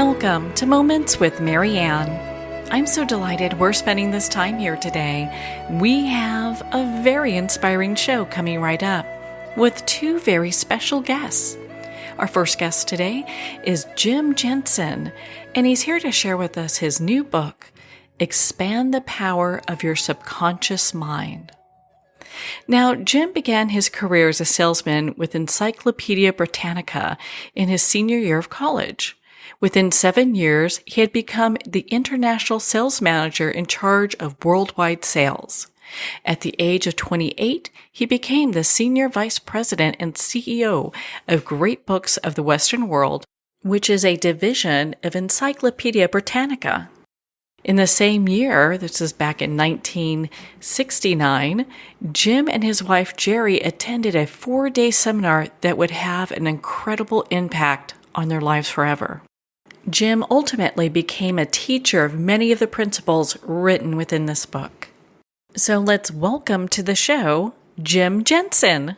Welcome to Moments with Marianne. I'm so delighted we're spending this time here today. We have a very inspiring show coming right up with two very special guests. Our first guest today is Jensen, and he's here to share with us his new book, Expand the Power of Your Subconscious Mind. Now, Jim began his career as a salesman with Encyclopedia Britannica in his senior year of college. Within 7 years, he had become the international sales manager in charge of worldwide sales. At the age of 28, he became the senior vice president and CEO of Great Books of the Western World, which is a division of Encyclopedia Britannica. In the same year, this is back in 1969, Jim and his wife Jerry attended a 4-day seminar that would have an incredible impact on their lives forever. Jim ultimately became a teacher of many of the principles written within this book. So let's welcome to the show, Jensen.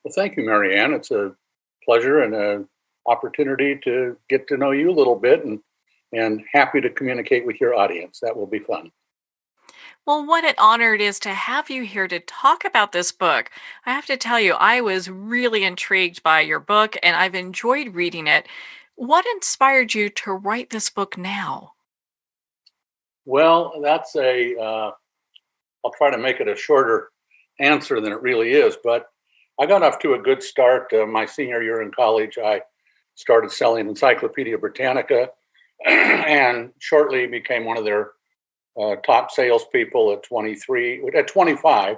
Well, thank you, Marianne. It's a pleasure and an opportunity to get to know you a little bit and happy to communicate with your audience. That will be fun. Well, what an honor it is to have you here to talk about this book. I have to tell you, I was really intrigued by your book and I've enjoyed reading it. What inspired you to write this book now? Well, I'll try to make it a shorter answer than it really is, but I got off to a good start. My senior year in college, I started selling Encyclopedia Britannica and shortly became one of their top salespeople at 23. At 25,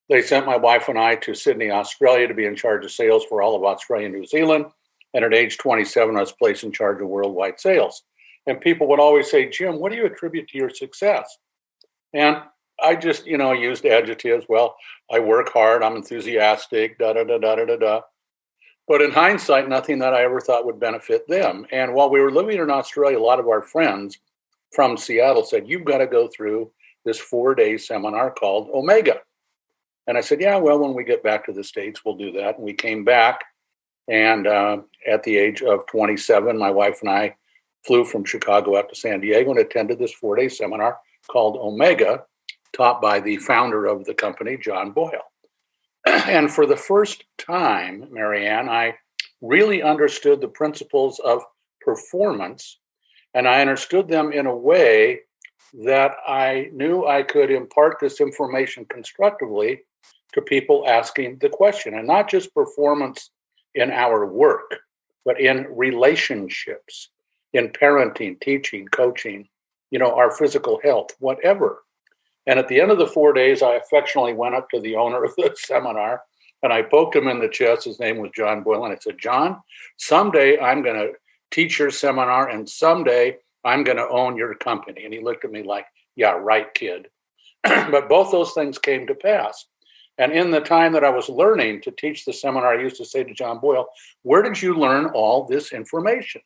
they sent my wife and I to Sydney, Australia to be in charge of sales for all of Australia and New Zealand. And at age 27, I was placed in charge of worldwide sales. And people would always say, Jim, what do you attribute to your success? And I just, used adjectives. Well, I work hard, I'm enthusiastic, da-da-da-da-da-da. But in hindsight, nothing that I ever thought would benefit them. And while we were living in Australia, a lot of our friends from Seattle said, you've got to go through this 4-day seminar called Omega. And I said, yeah, well, when we get back to the States, we'll do that. And we came back. And at the age of 27, my wife and I flew from Chicago out to San Diego and attended this 4-day seminar called Omega, taught by the founder of the company, John Boyle. And for the first time, Marianne, I really understood the principles of performance, and I understood them in a way that I knew I could impart this information constructively to people asking the question, and not just performance in our work, but in relationships, in parenting, teaching, coaching, our physical health, whatever. And at the end of the 4 days, I affectionately went up to the owner of the seminar and I poked him in the chest. His name was John Boyle. And I said, John, someday I'm going to teach your seminar and someday I'm going to own your company. And he looked at me like, yeah, right, kid. But both those things came to pass. And in the time that I was learning to teach the seminar, I used to say to John Boyle, where did you learn all this information?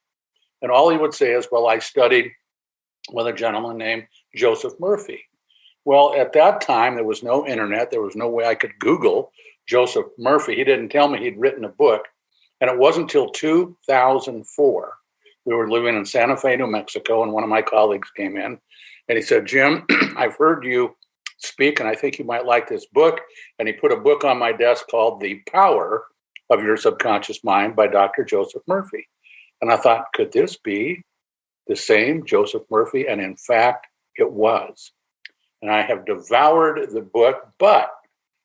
And all he would say is, well, I studied with a gentleman named Joseph Murphy. Well, at that time, there was no internet. There was no way I could Google Joseph Murphy. He didn't tell me he'd written a book. And it wasn't until 2004. We were living in Santa Fe, New Mexico, and one of my colleagues came in and he said, Jim, I've heard you speak, and I think you might like this book. And he put a book on my desk called The Power of Your Subconscious Mind by Dr. Joseph Murphy. And I thought, could this be the same Joseph Murphy? And in fact, it was. And I have devoured the book. But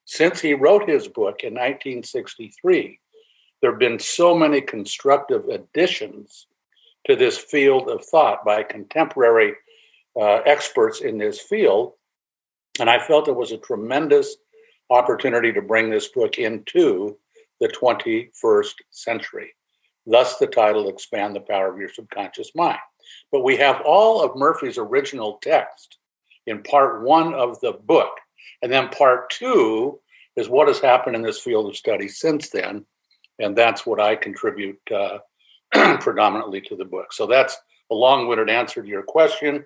since he wrote his book in 1963, there have been so many constructive additions to this field of thought by contemporary experts in this field. And I felt it was a tremendous opportunity to bring this book into the 21st century. Thus the title, Expand the Power of Your Subconscious Mind. But we have all of Murphy's original text in part 1 of the book. And then part 2 is what has happened in this field of study since then. And that's what I contribute predominantly to the book. So that's a long-winded answer to your question.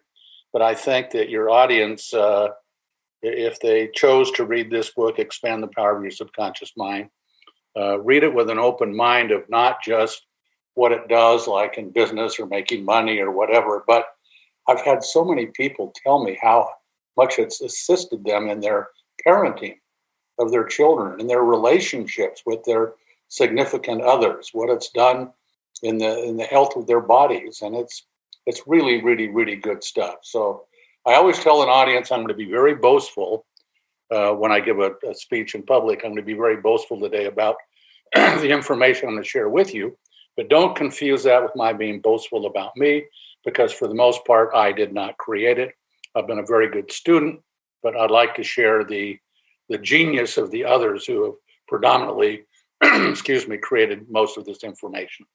But I think that your audience, if they chose to read this book, Expand the Power of Your Subconscious Mind, read it with an open mind of not just what it does, like in business or making money or whatever. But I've had so many people tell me how much it's assisted them in their parenting of their children, in their relationships with their significant others, what it's done in the health of their bodies. And it's really, really, really good stuff. So I always tell an audience I'm going to be very boastful when I give a speech in public. I'm going to be very boastful today about the information I'm going to share with you. But don't confuse that with my being boastful about me, because for the most part, I did not create it. I've been a very good student, but I'd like to share the genius of the others who have predominantly, created most of this information.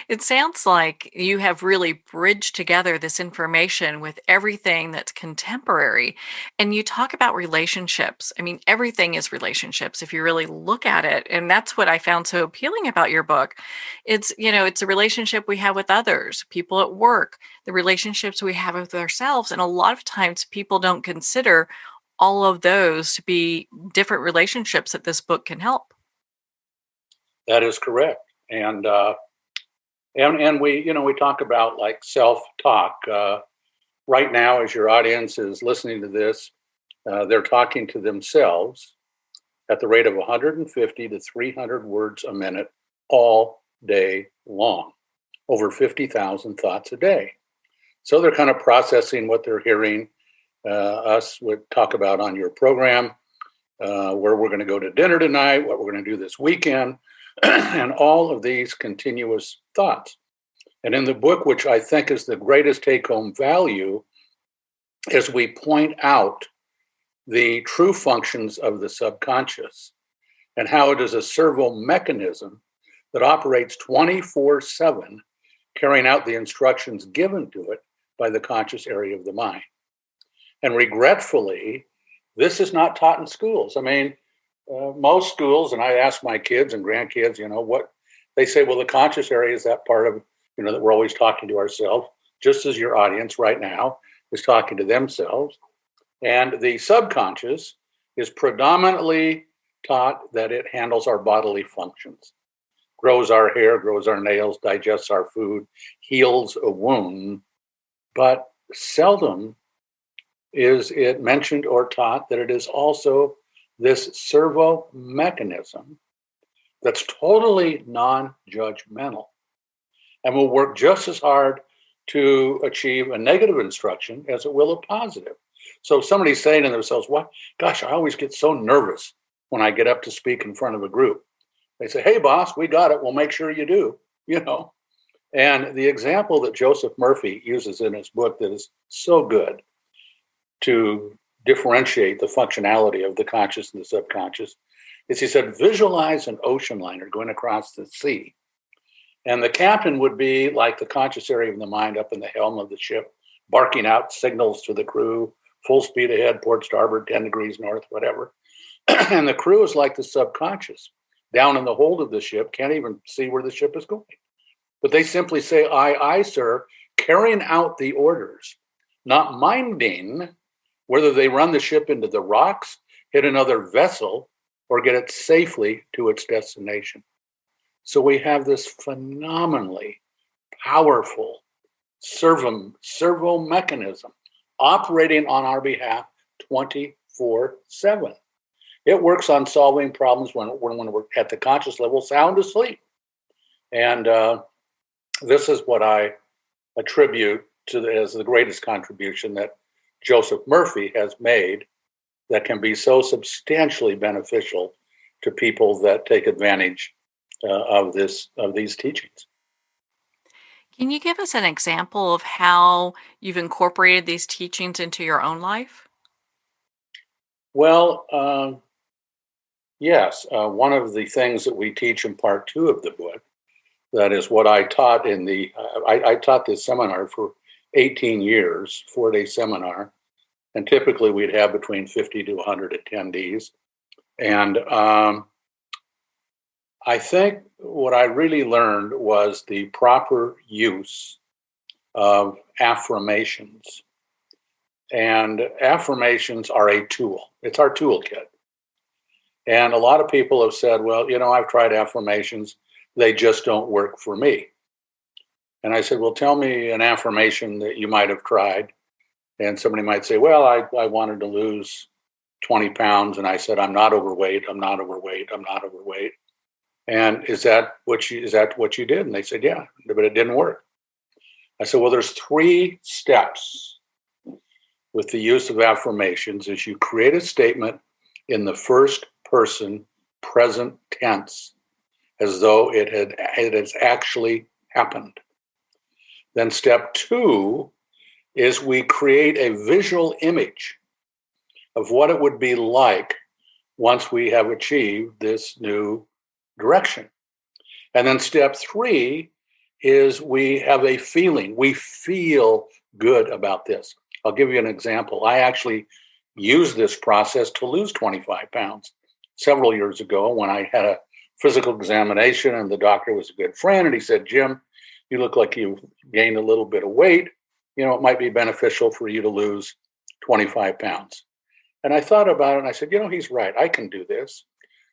It sounds like you have really bridged together this information with everything that's contemporary. And you talk about relationships. I mean, everything is relationships if you really look at it. And that's what I found so appealing about your book. It's a relationship we have with others, people at work, the relationships we have with ourselves. And a lot of times people don't consider all of those to be different relationships that this book can help. That is correct. And we talk about like self-talk. Right now, as your audience is listening to this, they're talking to themselves at the rate of 150 to 300 words a minute all day long, over 50,000 thoughts a day. So they're kind of processing what they're hearing us would talk about on your program, where we're going to go to dinner tonight, what we're going to do this weekend, and all of these continuous thoughts. And in the book, which I think is the greatest take-home value, is we point out the true functions of the subconscious and how it is a servo mechanism that operates 24/7, carrying out the instructions given to it by the conscious area of the mind. And regretfully, this is not taught in schools. I mean, most schools, and I ask my kids and grandkids, what they say, well, the conscious area is that part of, that we're always talking to ourselves, just as your audience right now is talking to themselves. And the subconscious is predominantly taught that it handles our bodily functions, grows our hair, grows our nails, digests our food, heals a wound, but seldom is it mentioned or taught that it is also this servo mechanism that's totally non-judgmental and will work just as hard to achieve a negative instruction as it will a positive. So if somebody's saying to themselves, I always get so nervous when I get up to speak in front of a group. They say, hey, boss, we got it. We'll make sure you do, And the example that Joseph Murphy uses in his book that is so good to differentiate the functionality of the conscious and the subconscious is he said, visualize an ocean liner going across the sea. And the captain would be like the conscious area of the mind up in the helm of the ship, barking out signals to the crew, full speed ahead, port starboard, 10 degrees north, whatever. And the crew is like the subconscious, down in the hold of the ship, can't even see where the ship is going. But they simply say, aye, aye, sir, carrying out the orders, not minding whether they run the ship into the rocks, hit another vessel, or get it safely to its destination. So we have this phenomenally powerful servo mechanism operating on our behalf 24/7. It works on solving problems when we're at the conscious level, sound asleep. And this is what I attribute as the greatest contribution that Joseph Murphy has made that can be so substantially beneficial to people that take advantage of these teachings. Can you give us an example of how you've incorporated these teachings into your own life? Well, yes. One of the things that we teach in part 2 of the book, that is what I taught I taught this seminar for 18 years, 4-day seminar, and typically we'd have between 50 to 100 attendees. And I think what I really learned was the proper use of affirmations. And affirmations are a tool. It's our toolkit. And a lot of people have said, well, I've tried affirmations. They just don't work for me. And I said, well, tell me an affirmation that you might have tried. And somebody might say, well, I wanted to lose 20 pounds. And I said, I'm not overweight. I'm not overweight. I'm not overweight. And is that what you did? And they said, yeah, but it didn't work. I said, well, there's 3 steps with the use of affirmations. Is you create a statement in the first person present tense as though it has actually happened. Then step 2 is we create a visual image of what it would be like once we have achieved this new direction. And then step 3 is we have a feeling. We feel good about this. I'll give you an example. I actually used this process to lose 25 pounds several years ago when I had a physical examination, and the doctor was a good friend, and he said, Jim, you look like you've gained a little bit of weight. You know, it might be beneficial for you to lose 25 pounds. And I thought about it, and I said, he's right. I can do this.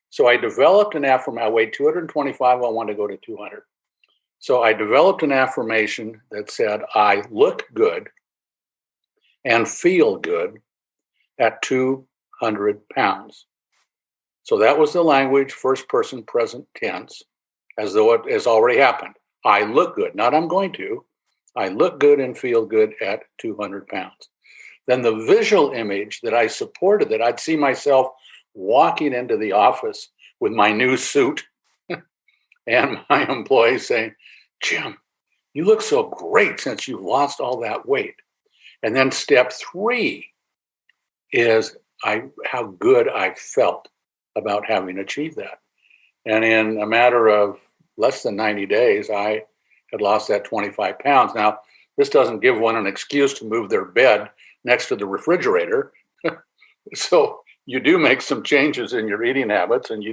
So I developed an affirmation. I weighed 225. I wanted to go to 200. So I developed an affirmation that said, I look good and feel good at 200 pounds. So that was the language, first person present tense, as though it has already happened. I look good, not I'm going to. I look good and feel good at 200 pounds. Then the visual image that I supported, that I'd see myself walking into the office with my new suit and my employees saying, Jim, you look so great since you've lost all that weight. And then step 3 is how good I felt about having achieved that. And in a matter of less than 90 days, I had lost that 25 pounds. Now, this doesn't give one an excuse to move their bed next to the refrigerator. So you do make some changes in your eating habits, and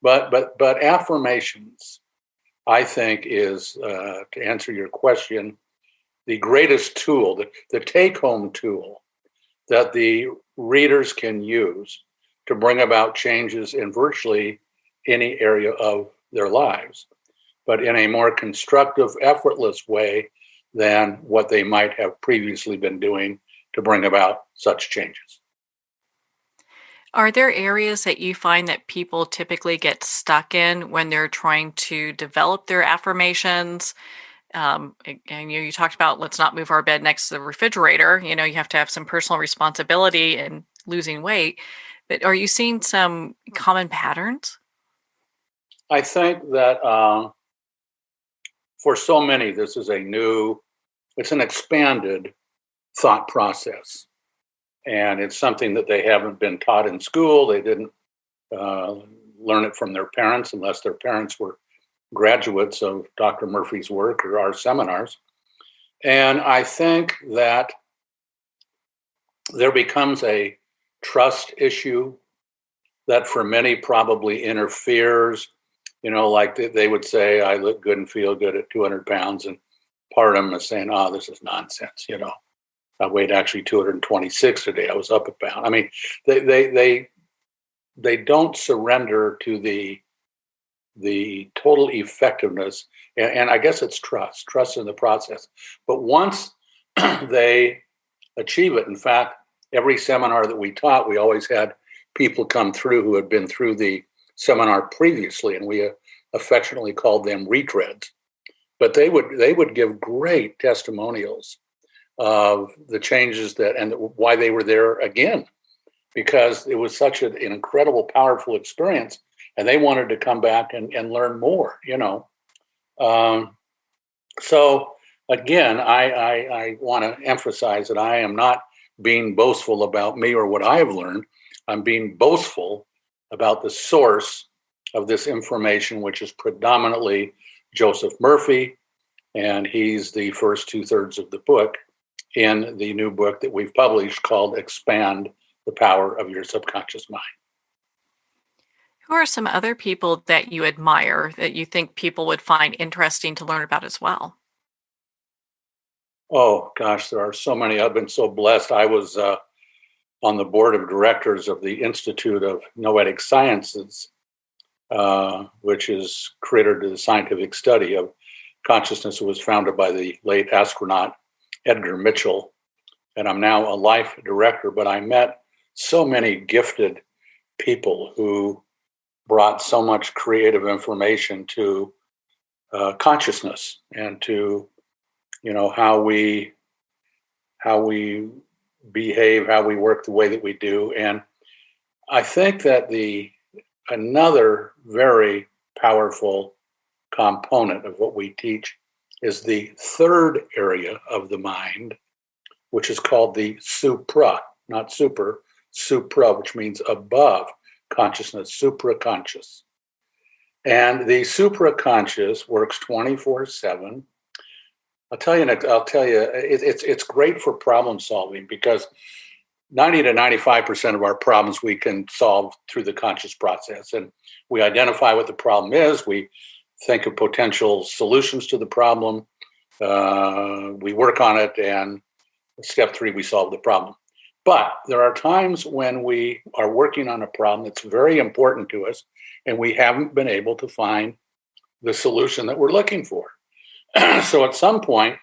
but affirmations, I think, is to answer your question, the greatest tool, the take-home tool that the readers can use to bring about changes in virtually any area of their lives, but in a more constructive, effortless way than what they might have previously been doing to bring about such changes. Are there areas that you find that people typically get stuck in when they're trying to develop their affirmations? And you talked about let's not move our bed next to the refrigerator. You have to have some personal responsibility in losing weight. But are you seeing some common patterns? I think that for so many, this is it's an expanded thought process. And it's something that they haven't been taught in school. They didn't learn it from their parents, unless their parents were graduates of Dr. Murphy's work or our seminars. And I think that there becomes a trust issue that for many probably interferes. Like they would say, I look good and feel good at 200 pounds. And part of them is saying, oh, this is nonsense, I weighed actually 226 today. I was up a pound. I mean, they don't surrender to the total effectiveness. And I guess it's trust in the process. But once they achieve it, in fact, every seminar that we taught, we always had people come through who had been through the seminar previously, and we affectionately called them retreads. But they would give great testimonials of the changes and why they were there again, because it was such an incredible, powerful experience, and they wanted to come back and learn more, So again, I want to emphasize that I am not being boastful about me or what I've learned. I'm being boastful about the source of this information, which is predominantly Joseph Murphy, and he's the first 2/3 of the book in the new book that we've published called Expand the Power of Your Subconscious Mind. Who are some other people that you admire that you think people would find interesting to learn about as well? Oh, gosh, there are so many. I've been so blessed. I was on the board of directors of the Institute of Noetic Sciences, which is created to the scientific study of consciousness was founded by the late astronaut Edgar Mitchell, and I'm now a life director, but I met so many gifted people who brought so much creative information to consciousness and to, how we behave, how we work the way that we do. And I think that another very powerful component of what we teach is the third area of the mind, which is called the supra, not super, supra, which means above consciousness, supraconscious. And the supraconscious works 24/7. I'll tell you, it's great for problem solving because 90 to 95% of our problems we can solve through the conscious process. And we identify what the problem is. We think of potential solutions to the problem. We work on it. And step 3, we solve the problem. But there are times when we are working on a problem that's very important to us, and we haven't been able to find the solution that we're looking for. So at some point,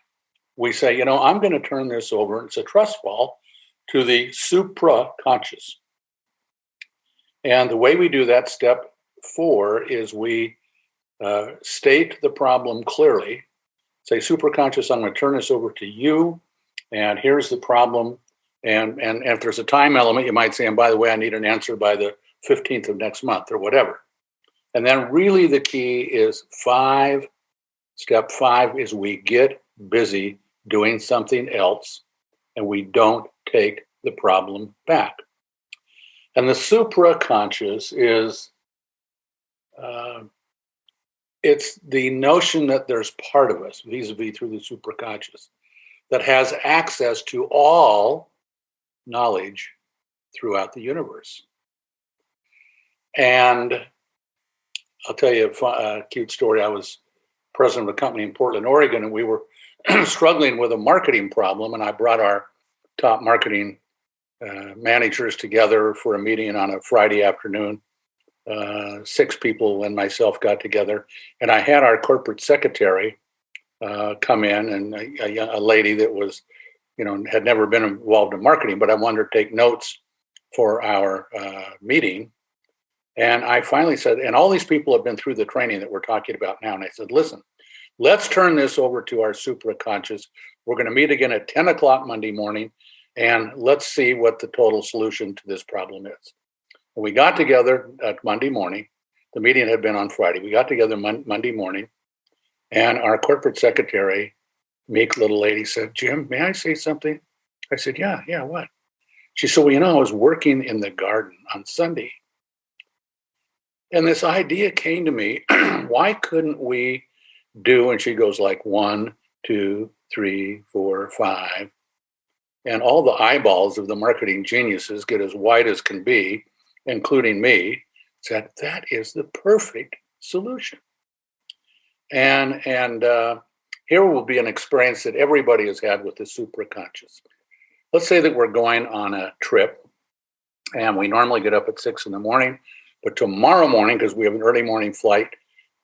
we say, I'm going to turn this over. It's a trust fall to the supraconscious. And the way we do that, step 4, is we state the problem clearly. Say, supraconscious, I'm going to turn this over to you, and here's the problem. And if there's a time element, you might say, and by the way, I need an answer by the 15th of next month or whatever. And then really the key is 5. Step 5 is we get busy doing something else and we don't take the problem back. And the supraconscious is, it's the notion that there's part of us, vis-a-vis through the supraconscious, that has access to all knowledge throughout the universe. And I'll tell you a cute story. I was president of a company in Portland, Oregon, and we were struggling with a marketing problem. And I brought our top marketing managers together for a meeting on a Friday afternoon. 6 people and myself got together, and I had our corporate secretary come in, and a lady that was, had never been involved in marketing, but I wanted her to take notes for our meeting. And I finally said, and all these people have been through the training that we're talking about now. And I said, listen, let's turn this over to our supraconscious. We're going to meet again at 10 o'clock Monday morning, and let's see what the total solution to this problem is. And we got together at Monday morning. The meeting had been on Friday. We got together Monday morning, and our corporate secretary, meek little lady, said, Jim, may I say something? I said, yeah, what? She said, well, I was working in the garden on Sunday. And this idea came to me, why couldn't we do, and she goes like 1, 2, 3, 4, 5, and all the eyeballs of the marketing geniuses get as wide as can be, including me, said, that is the perfect solution. And here will be an experience that everybody has had with the supraconscious. Let's say that we're going on a trip, and we normally get up at 6 in the morning, but tomorrow morning, because we have an early morning flight,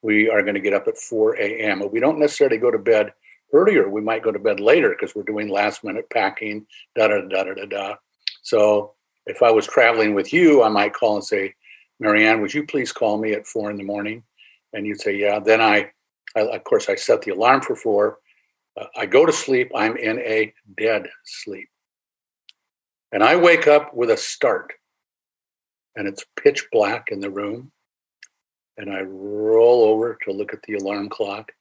we are going to get up at 4 a.m. But we don't necessarily go to bed earlier. We might go to bed later because we're doing last minute packing, da-da-da-da-da-da. So if I was traveling with you, I might call and say, Marianne, would you please call me at 4 in the morning? And you'd say, yeah. Then I of course, I set the alarm for 4. I go to sleep. I'm in a dead sleep. And I wake up with a start. And it's pitch black in the room. And I roll over to look at the alarm clock.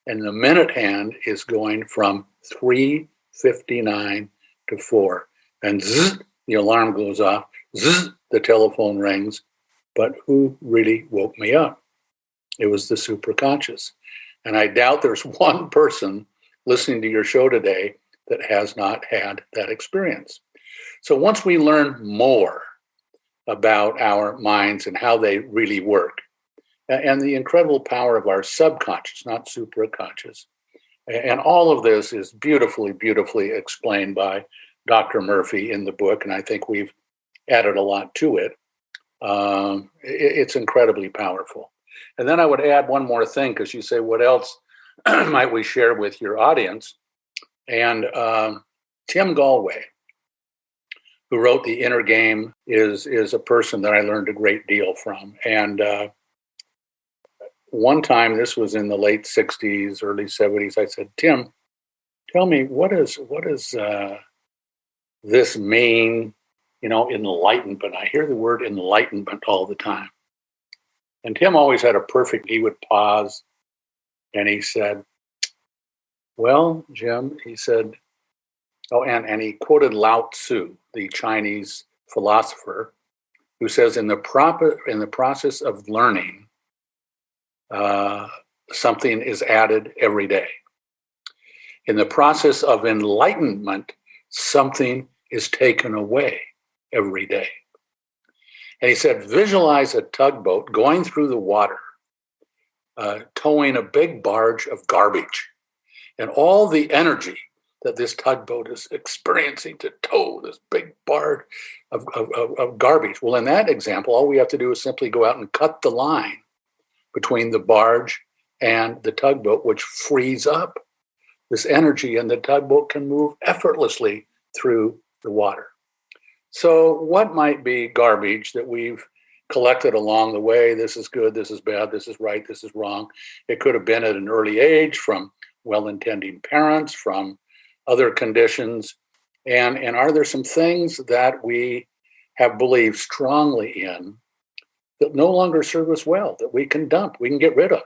And the minute hand is going from 3:59 to 4. And zzz, the alarm goes off. Zzz, the telephone rings. But who really woke me up? It was the supraconscious. And I doubt there's one person listening to your show today that has not had that experience. So once we learn more about our minds and how they really work, and the incredible power of our subconscious, not supraconscious, and all of this is beautifully, beautifully explained by Dr. Murphy in the book, and I think we've added a lot to it. It's incredibly powerful. And then I would add one more thing, because you say, what else might we share with your audience? And Tim Galway, who wrote The Inner Game, is a person that I learned a great deal from. And one time, this was in the late 60s, early 70s, I said, Tim, tell me, what is this mean, enlightenment? I hear the word enlightenment all the time. And Tim always had he would pause and he said, well, Jim, he said, and he quoted Lao Tzu, the Chinese philosopher, who says, in the process of learning, something is added every day. In the process of enlightenment, something is taken away every day. And he said, visualize a tugboat going through the water, towing a big barge of garbage, and all the energy that this tugboat is experiencing to tow this big barge of garbage. Well, in that example, all we have to do is simply go out and cut the line between the barge and the tugboat, which frees up this energy, and the tugboat can move effortlessly through the water. So what might be garbage that we've collected along the way? This is good, this is bad, this is right, this is wrong. It could have been at an early age from well-intending parents, from other conditions. And are there some things that we have believed strongly in that no longer serve us well, that we can dump, we can get rid of?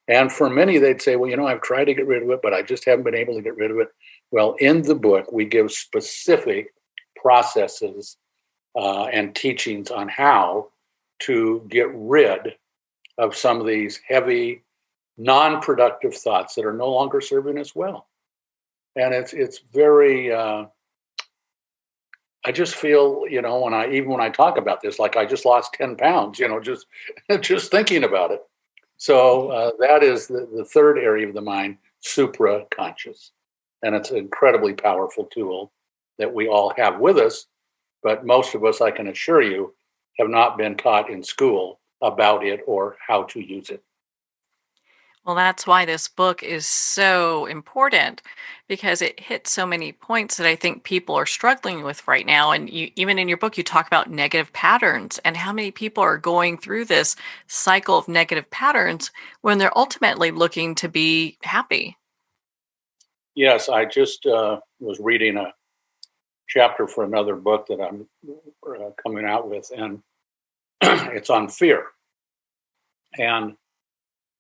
And for many, they'd say, well, I've tried to get rid of it, but I just haven't been able to get rid of it. Well, in the book, we give specific processes and teachings on how to get rid of some of these heavy, non-productive thoughts that are no longer serving us well. And it's very, I just feel, when I talk about this, like I just lost 10 pounds, just thinking about it. So that is the third area of the mind, supra-conscious. And it's an incredibly powerful tool that we all have with us, but most of us, I can assure you, have not been taught in school about it or how to use it. Well, that's why this book is so important because it hits so many points that I think people are struggling with right now. And even in your book, you talk about negative patterns and how many people are going through this cycle of negative patterns when they're ultimately looking to be happy. Yes, I just was reading a chapter for another book that I'm coming out with, and it's on fear. And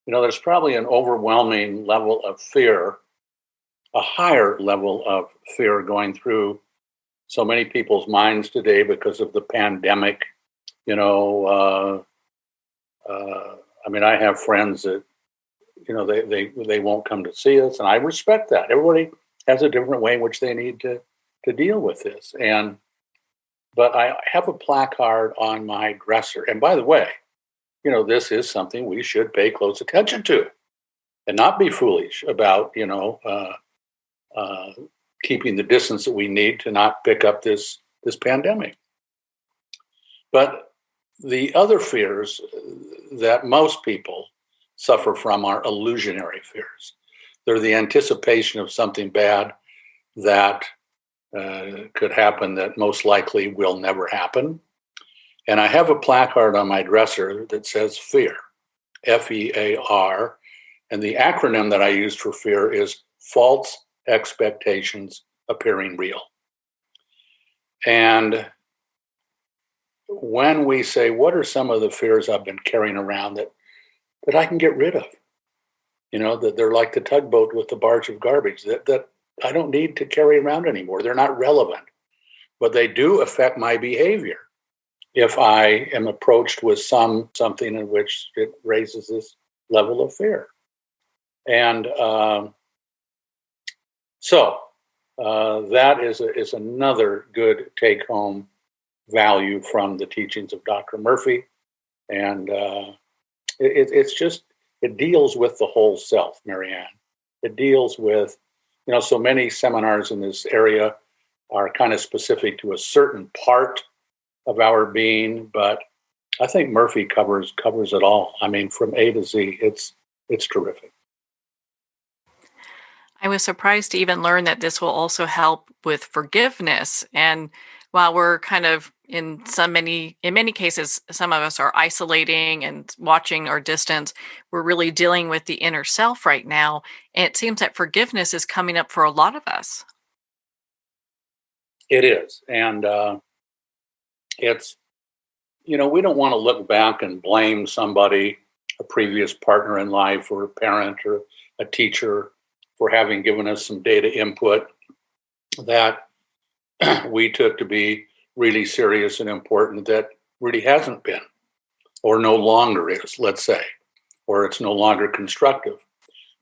there's probably an overwhelming level of fear, a higher level of fear going through so many people's minds today because of the pandemic. I have friends that, they won't come to see us, and I respect that. Everybody has a different way in which they need to deal with this. But I have a placard on my dresser. And by the way, this is something we should pay close attention to and not be foolish about, keeping the distance that we need to not pick up this pandemic. But the other fears that most people suffer from are illusionary fears. They're the anticipation of something bad that could happen that most likely will never happen. And I have a placard on my dresser that says fear, F-E-A-R. And the acronym that I use for fear is false expectations appearing real. And when we say, what are some of the fears I've been carrying around that I can get rid of? That they're like the tugboat with the barge of garbage that I don't need to carry around anymore. They're not relevant, but they do affect my behavior if I am approached with something in which it raises this level of fear. And so that is another good take-home value from the teachings of Dr. Murphy. And it deals with the whole self, Marianne. It deals with, so many seminars in this area are kind of specific to a certain part of our being, but I think Murphy covers it all. I mean, from A to Z, it's terrific. I was surprised to even learn that this will also help with forgiveness. And while we're kind of in many cases, some of us are isolating and watching our distance, we're really dealing with the inner self right now. And it seems that forgiveness is coming up for a lot of us. It is. And it's, we don't want to look back and blame somebody, a previous partner in life, or a parent, or a teacher, for having given us some data input that we took to be really serious and important that really hasn't been, or no longer is, let's say, or it's no longer constructive.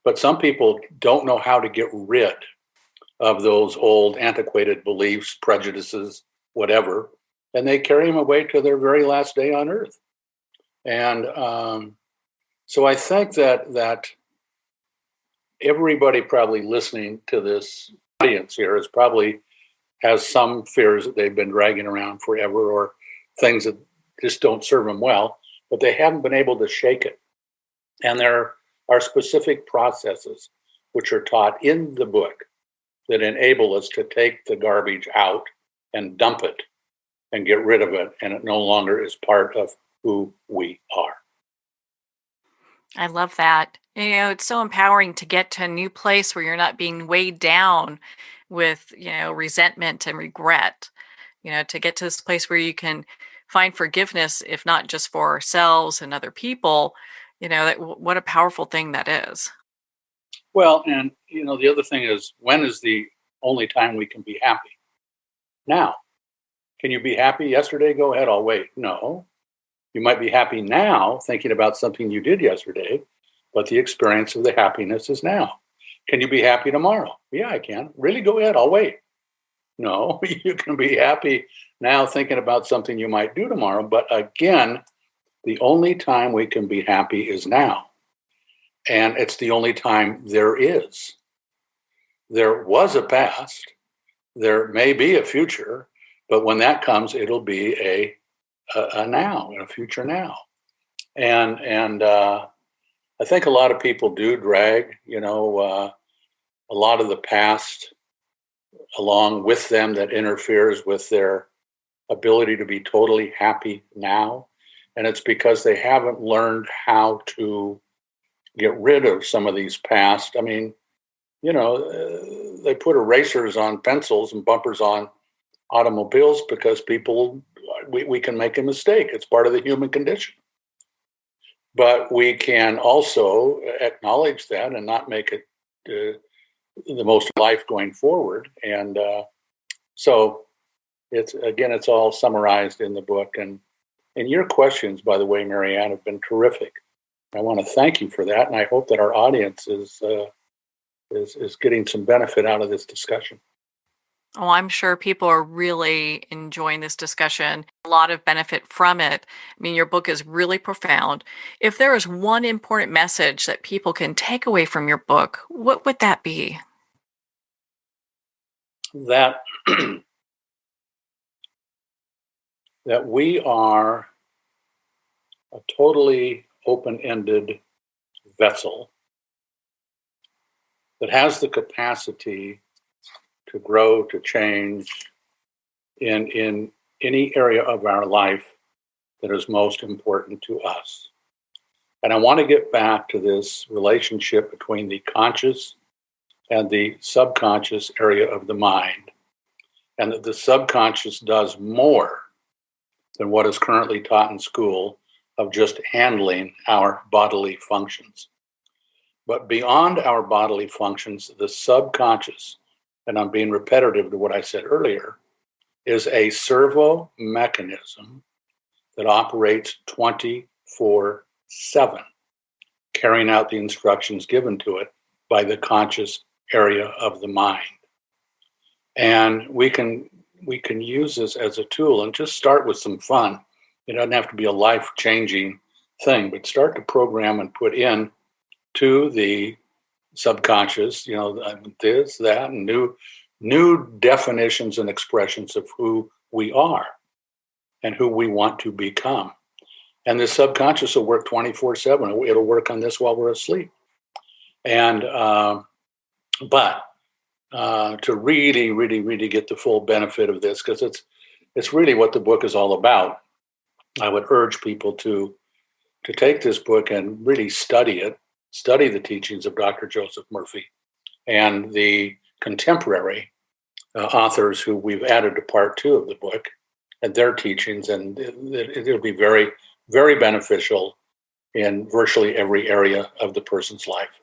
But some people don't know how to get rid of those old antiquated beliefs, prejudices, whatever, and they carry them away to their very last day on earth. And so I think that everybody probably listening to this audience here has some fears that they've been dragging around forever, or things that just don't serve them well, but they haven't been able to shake it. And there are specific processes which are taught in the book that enable us to take the garbage out and dump it and get rid of it, and it no longer is part of who we are. I love that. It's so empowering to get to a new place where you're not being weighed down with, resentment and regret. To get to this place where you can find forgiveness, if not just for ourselves and other people, what a powerful thing that is. Well, and the other thing is, when is the only time we can be happy? Now. Can you be happy yesterday? Go ahead, I'll wait. No. You might be happy now thinking about something you did yesterday, but the experience of the happiness is now. Can you be happy tomorrow? Yeah, I can. Really? Go ahead, I'll wait. No, you can be happy now thinking about something you might do tomorrow. But again, the only time we can be happy is now. And it's the only time there is. There was a past. There may be a future. But when that comes, it'll be a now, a future now. And I think a lot of people do drag, a lot of the past along with them that interferes with their ability to be totally happy now. And it's because they haven't learned how to get rid of some of these past. I mean, they put erasers on pencils and bumpers on automobiles because we can make a mistake. It's part of the human condition. But we can also acknowledge that and not make it the most life going forward. And so it's all summarized in the book. And your questions, by the way, Marianne, have been terrific. I want to thank you for that. And I hope that our audience is getting some benefit out of this discussion. Oh, I'm sure people are really enjoying this discussion, a lot of benefit from it. I mean, your book is really profound. If there is one important message that people can take away from your book, what would that be? That that we are a totally open-ended vessel that has the capacity to grow, to change in any area of our life that is most important to us. And I want to get back to this relationship between the conscious and the subconscious area of the mind, and that the subconscious does more than what is currently taught in school of just handling our bodily functions. But beyond our bodily functions, the subconscious, and I'm being repetitive to what I said earlier, is a servo mechanism that operates 24/7, carrying out the instructions given to it by the conscious area of the mind. And we can use this as a tool and just start with some fun. It doesn't have to be a life-changing thing, but start to program and put in to the subconscious, this, that, and new definitions and expressions of who we are and who we want to become. And the subconscious will work 24/7. It'll work on this while we're asleep. And But to really, really, really get the full benefit of this, because it's really what the book is all about, I would urge people to take this book and really study it, study the teachings of Dr. Joseph Murphy and the contemporary authors who we've added to part 2 of the book and their teachings. And it'll be very, very beneficial in virtually every area of the person's life.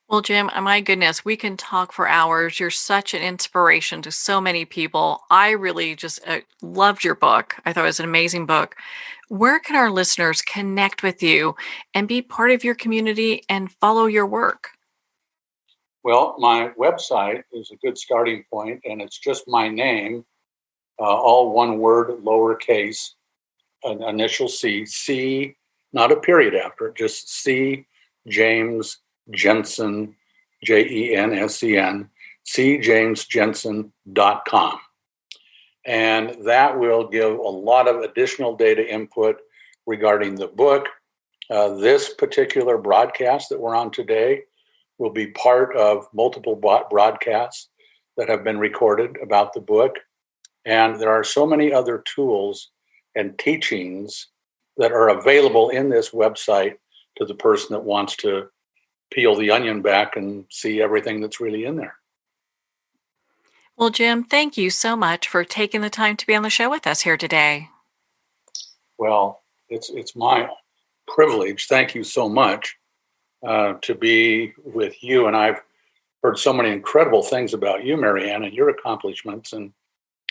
Well, Jim, my goodness, we can talk for hours. You're such an inspiration to so many people. I really just loved your book. I thought it was an amazing book. Where can our listeners connect with you and be part of your community and follow your work? Well, my website is a good starting point, and it's just my name, all one word, lowercase, an initial C, not a period after it, just C, James Jensen, Jensen, cjamesjensen.com. And that will give a lot of additional data input regarding the book. This particular broadcast that we're on today will be part of multiple broadcasts that have been recorded about the book. And there are so many other tools and teachings that are available in this website to the person that wants to peel the onion back and see everything that's really in there. Well, Jim, thank you so much for taking the time to be on the show with us here today. Well, it's my privilege. Thank you so much to be with you. And I've heard so many incredible things about you, Marianne, and your accomplishments. And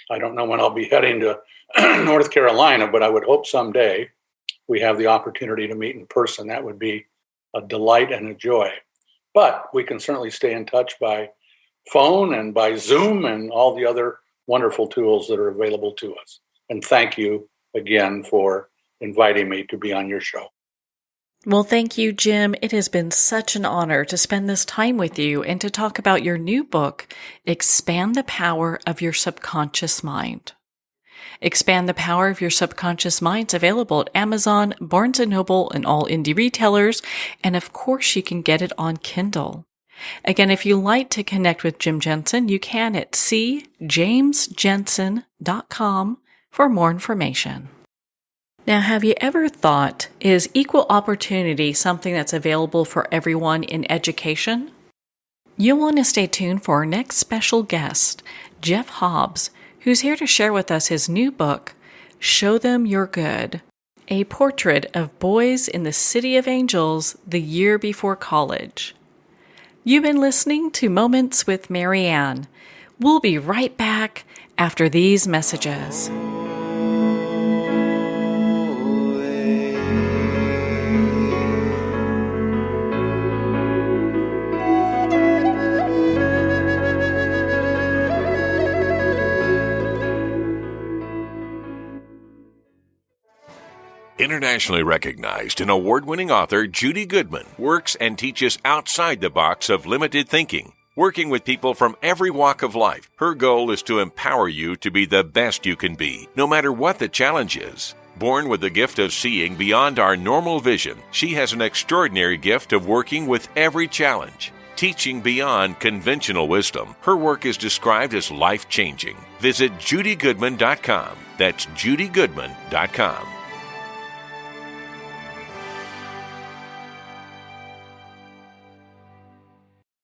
I don't know when I'll be heading to North Carolina, but I would hope someday we have the opportunity to meet in person. That would be a delight and a joy. But we can certainly stay in touch by phone and by Zoom and all the other wonderful tools that are available to us. And thank you again for inviting me to be on your show. Well, thank you, Jim. It has been such an honor to spend this time with you and to talk about your new book, Expand the Power of Your Subconscious Mind. Expand the Power of Your Subconscious Mind is available at Amazon, Barnes & Noble, and all indie retailers. And of course, you can get it on Kindle. Again, if you'd like to connect with Jim Jensen, you can at cjamesjensen.com for more information. Now, have you ever thought, is equal opportunity something that's available for everyone in education? You'll want to stay tuned for our next special guest, Jeff Hobbs, who's here to share with us his new book, Show Them You're Good, a portrait of boys in the City of Angels the year before college. You've been listening to Moments with Marianne. We'll be right back after these messages. Internationally recognized and award-winning author Judy Goodman works and teaches outside the box of limited thinking. Working with people from every walk of life, her goal is to empower you to be the best you can be, no matter what the challenge is. Born with the gift of seeing beyond our normal vision, she has an extraordinary gift of working with every challenge. Teaching beyond conventional wisdom, her work is described as life-changing. Visit judygoodman.com. That's judygoodman.com.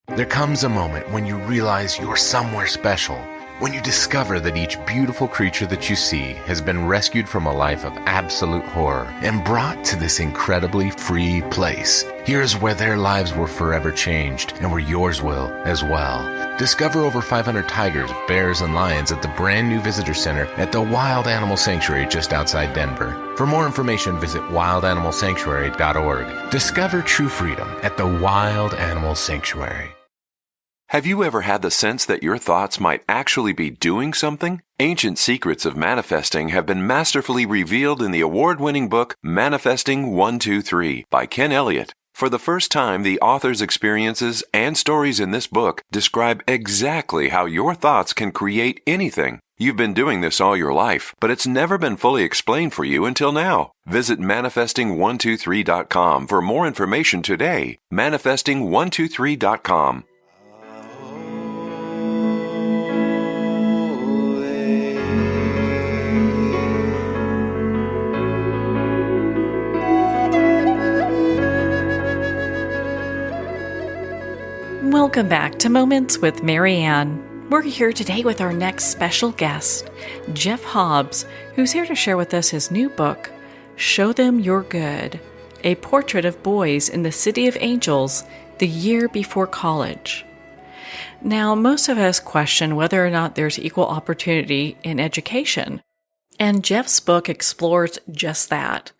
There comes a moment when you realize you're somewhere special, when you discover that each beautiful creature that you see has been rescued from a life of absolute horror and brought to this incredibly free place. Here's where their lives were forever changed and where yours will as well. Discover over 500 tigers, bears, and lions at the brand new visitor center at the Wild Animal Sanctuary just outside Denver. For more information, visit wildanimalsanctuary.org. Discover true freedom at the Wild Animal Sanctuary. Have you ever had the sense that your thoughts might actually be doing something? Ancient secrets of manifesting have been masterfully revealed in the award-winning book Manifesting 1-2-3 by Ken Elliott. For the first time, the author's experiences and stories in this book describe exactly how your thoughts can create anything. You've been doing this all your life, but it's never been fully explained for you until now. Visit manifesting123.com for more information today. Manifesting123.com. Welcome back to Moments with Marianne. We're here today with our next special guest, Jeff Hobbs, who's here to share with us his new book, Show Them You're Good, a portrait of boys in the City of Angels the year before college. Now, most of us question whether or not there's equal opportunity in education, and Jeff's book explores just that.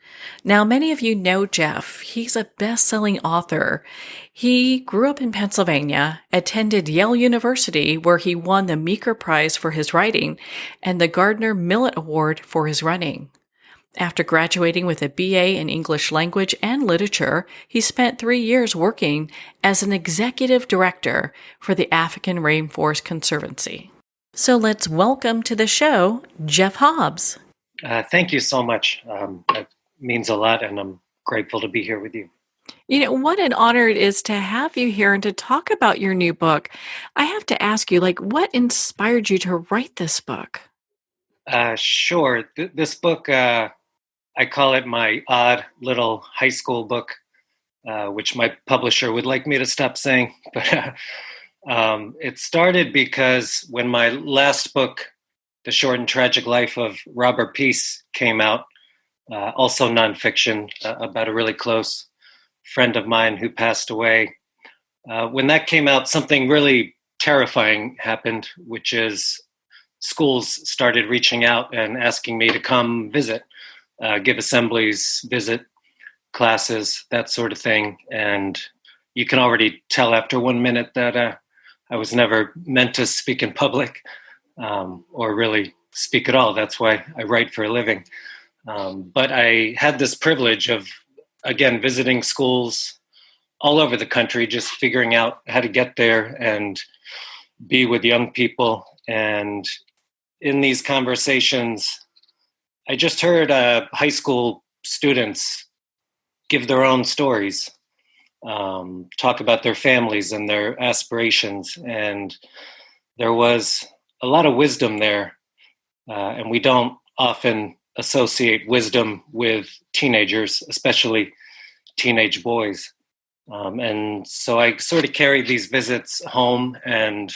Now, many of you know Jeff. He's a best-selling author. He grew up in Pennsylvania, attended Yale University, where he won the Meeker Prize for his writing and the Gardner Millet Award for his running. After graduating with a BA in English Language and Literature, he spent 3 years working as an executive director for the African Rainforest Conservancy. So let's welcome to the show, Jeff Hobbs. Thank you so much. That means a lot, and I'm grateful to be here with you. You know, what an honor it is to have you here and to talk about your new book. I have to ask you, what inspired you to write this book? Sure. This book, I call it my odd little high school book, which my publisher would like me to stop saying. But it started because when my last book, The Short and Tragic Life of Robert Peace, came out, also nonfiction, about a really close friend of mine who passed away. When that came out, something really terrifying happened, which is schools started reaching out and asking me to come visit, give assemblies, visit classes, that sort of thing. And you can already tell after 1 minute that I was never meant to speak in public or really speak at all. That's why I write for a living. But I had this privilege of, again, visiting schools all over the country, just figuring out how to get there and be with young people. And in these conversations, I just heard high school students give their own stories, talk about their families and their aspirations. And there was a lot of wisdom there. And we don't often associate wisdom with teenagers, especially teenage boys. And so I sort of carried these visits home. And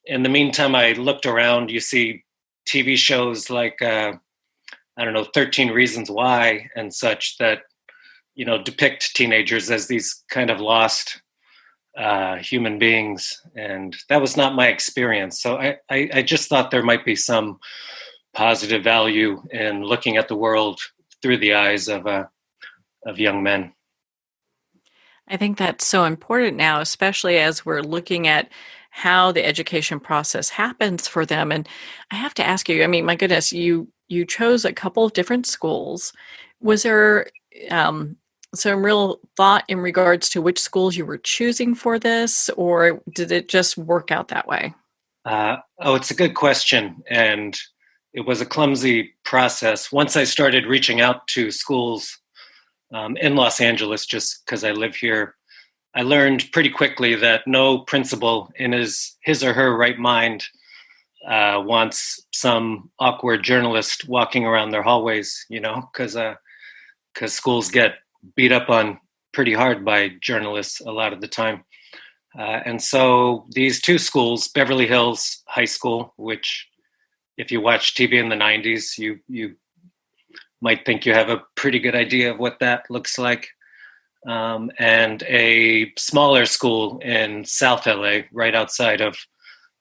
in the meantime, I looked around. You see TV shows like, 13 Reasons Why and such that, depict teenagers as these kind of lost human beings. And that was not my experience. So I just thought there might be some positive value in looking at the world through the eyes of young men. I think that's so important now, especially as we're looking at how the education process happens for them. And I have to ask you, my goodness, you chose a couple of different schools. Was there some real thought in regards to which schools you were choosing for this, or did it just work out that way? It's a good question. And it was a clumsy process. Once I started reaching out to schools in Los Angeles, just because I live here, I learned pretty quickly that no principal in his or her right mind wants some awkward journalist walking around their hallways, because schools get beat up on pretty hard by journalists a lot of the time. And so these two schools, Beverly Hills High School, which if you watch TV in the 90s, you might think you have a pretty good idea of what that looks like. And a smaller school in South LA, right outside of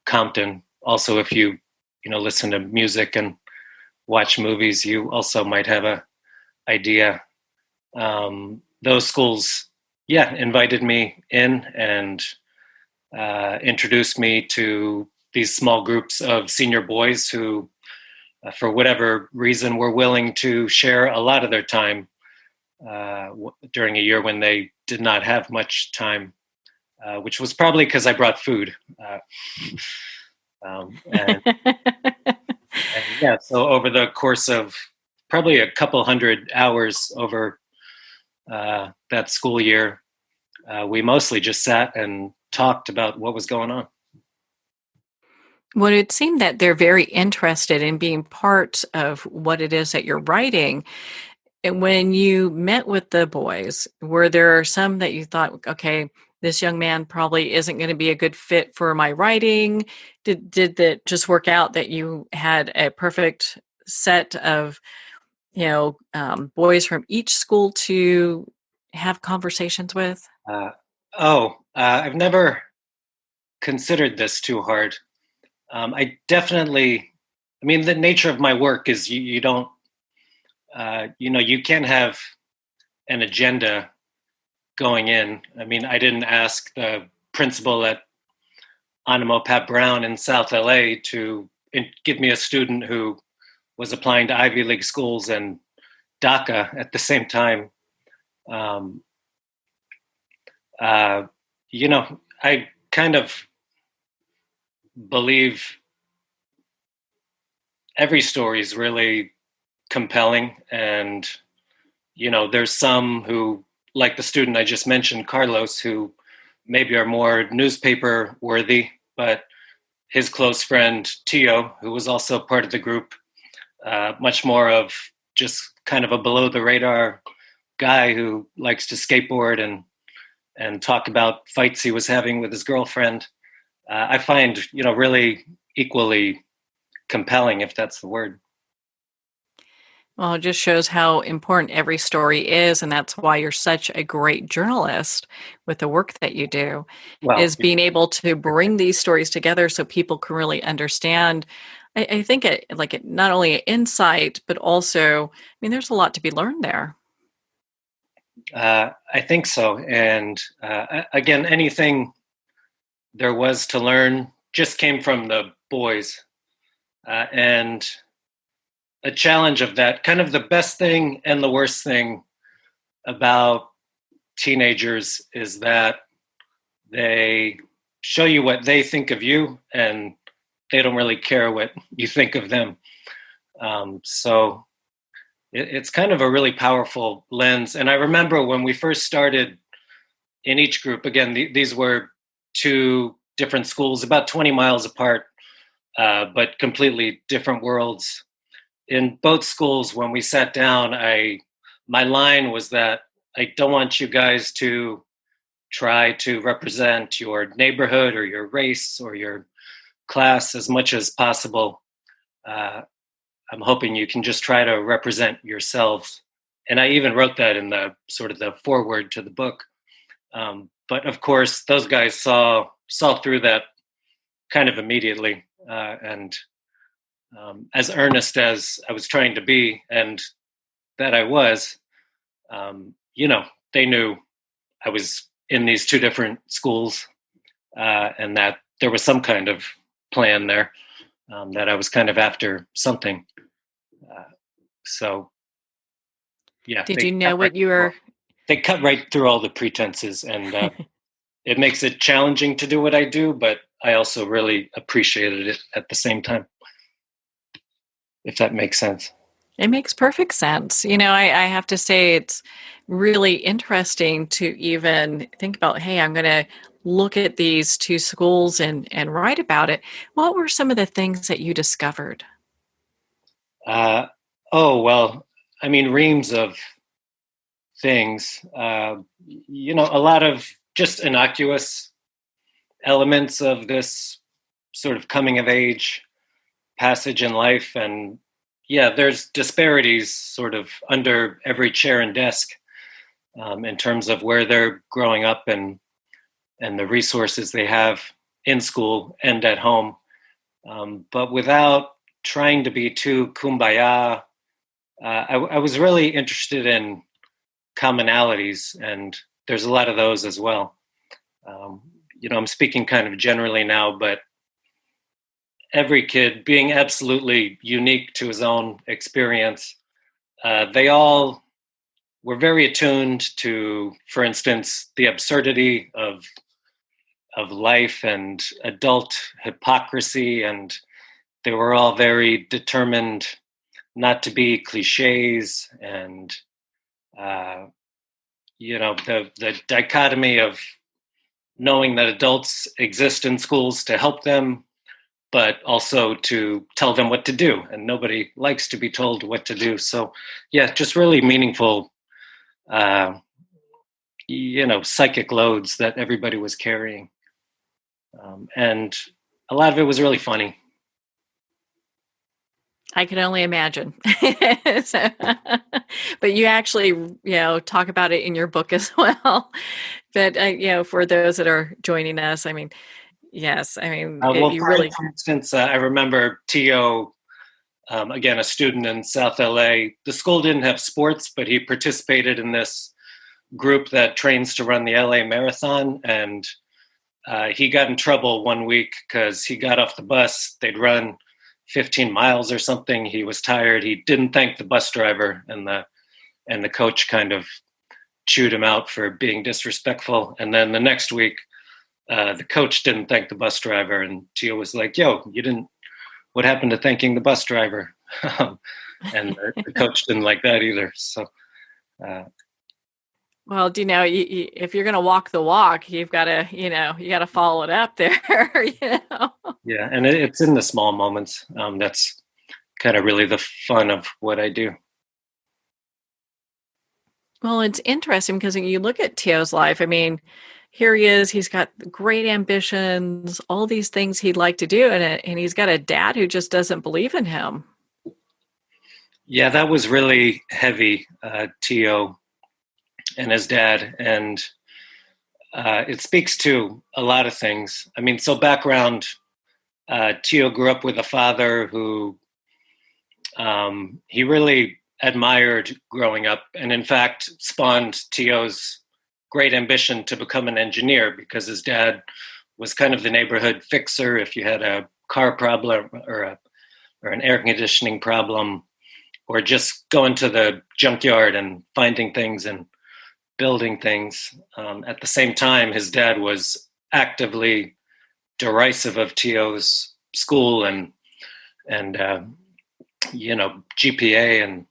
Compton. Also, if you listen to music and watch movies, you also might have a idea. Those schools, invited me in and introduced me to these small groups of senior boys who, for whatever reason, were willing to share a lot of their time during a year when they did not have much time, which was probably because I brought food. And Yeah, so over the course of probably a couple hundred hours over that school year, we mostly just sat and talked about what was going on. Well, it seemed that they're very interested in being part of what it is that you're writing. And when you met with the boys, were there some that you thought, okay, this young man probably isn't going to be a good fit for my writing? Did that just work out that you had a perfect set of, boys from each school to have conversations with? Uh, I've never considered this too hard. I mean, the nature of my work is you don't, you can't have an agenda going in. I mean, I didn't ask the principal at Animo Pat Brown in South LA to give me a student who was applying to Ivy League schools and DACA at the same time. Um, I kind of believe every story is really compelling, and there's some who, like the student I just mentioned, Carlos, who maybe are more newspaper worthy, but his close friend Tio, who was also part of the group, much more of just kind of a below the radar guy who likes to skateboard and talk about fights he was having with his girlfriend. I find really equally compelling, if that's the word. Well, it just shows how important every story is, and that's why you're such a great journalist with the work that you do, Well, is being able to bring these stories together so people can really understand. I think it not only insight, but also, I mean, there's a lot to be learned there. I think so. And again, anything there was to learn just came from the boys. And a challenge of that, kind of the best thing and the worst thing about teenagers is that they show you what they think of you, and they don't really care what you think of them. So it's kind of a really powerful lens. And I remember when we first started in each group, again, these were two different schools, about 20 miles apart, but completely different worlds. In both schools, when we sat down, my line was that I don't want you guys to try to represent your neighborhood or your race or your class as much as possible. I'm hoping you can just try to represent yourselves. And I even wrote that in the sort of the foreword to the book. But of course, those guys saw through that kind of immediately. And as earnest as I was trying to be, and that I was, they knew I was in these two different schools, and that there was some kind of plan there, that I was kind of after something. So, yeah. Did you know what you were? They cut right through all the pretenses, and it makes it challenging to do what I do, but I also really appreciated it at the same time, if that makes sense. It makes perfect sense. I have to say it's really interesting to even think about, hey, I'm going to look at these two schools and write about it. What were some of the things that you discovered? Well, I mean, reams of things. A lot of just innocuous elements of this sort of coming of age passage in life. And yeah, there's disparities sort of under every chair and desk, in terms of where they're growing up and the resources they have in school and at home. But without trying to be too kumbaya, I was really interested in commonalities, and there's a lot of those as well. I'm speaking kind of generally now, but every kid being absolutely unique to his own experience, they all were very attuned to, for instance, the absurdity of life and adult hypocrisy and they were all very determined not to be cliches, and the dichotomy of knowing that adults exist in schools to help them, but also to tell them what to do, and nobody likes to be told what to do. So yeah, just really meaningful psychic loads that everybody was carrying, and a lot of it was really funny. I can only imagine. So, but you actually, talk about it in your book as well. But for those that are joining us, I mean, yes, I mean, you really. For instance, I remember Tio, again, a student in South LA. The school didn't have sports, but he participated in this group that trains to run the LA Marathon, and he got in trouble one week because he got off the bus. They'd run 15 miles or something. He was tired. He didn't thank the bus driver, and the coach kind of chewed him out for being disrespectful. And then the next week, the coach didn't thank the bus driver, and Tio was like, "Yo, you didn't. What happened to thanking the bus driver?" And the coach didn't like that either. So. Well, if you're going to walk the walk, you've got to, you got to follow it up there, Yeah, and it's in the small moments. That's kind of really the fun of what I do. Well, it's interesting because you look at Tio's life. I mean, here he is. He's got great ambitions, all these things he'd like to do, and he's got a dad who just doesn't believe in him. Yeah, that was really heavy, Tio and his dad, and it speaks to a lot of things. I mean, so background, Tio grew up with a father who he really admired growing up, and in fact spawned Tio's great ambition to become an engineer, because his dad was kind of the neighborhood fixer. If you had a car problem or an air conditioning problem, or just going to the junkyard and finding things and building things. At the same time, his dad was actively derisive of Tio's school and GPA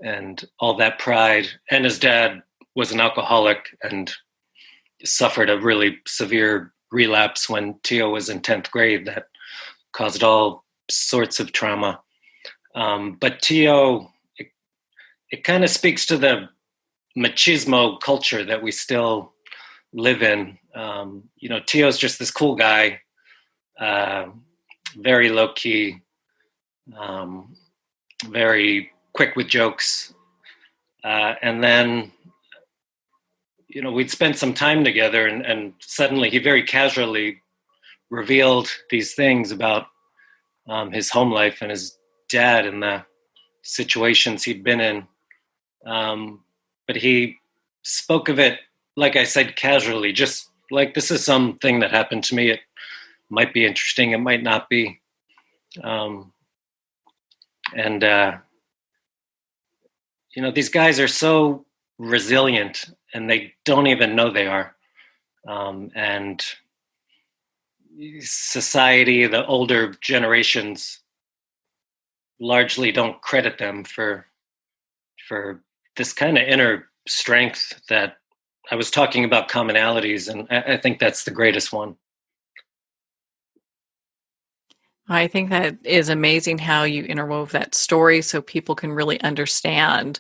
and all that pride. And his dad was an alcoholic and suffered a really severe relapse when Tio was in 10th grade that caused all sorts of trauma. But Tio, it kind of speaks to the machismo culture that we still live in. Tio's just this cool guy, very low key, very quick with jokes. And then, we'd spend some time together, and suddenly he very casually revealed these things about his home life and his dad and the situations he'd been in. But he spoke of it, like I said, casually, just like, this is something that happened to me. It might be interesting. It might not be. These guys are so resilient, and they don't even know they are. And society, the older generations, largely don't credit them for this kind of inner strength that I was talking about, commonalities, and I think that's the greatest one. I think that is amazing how you interwove that story so people can really understand,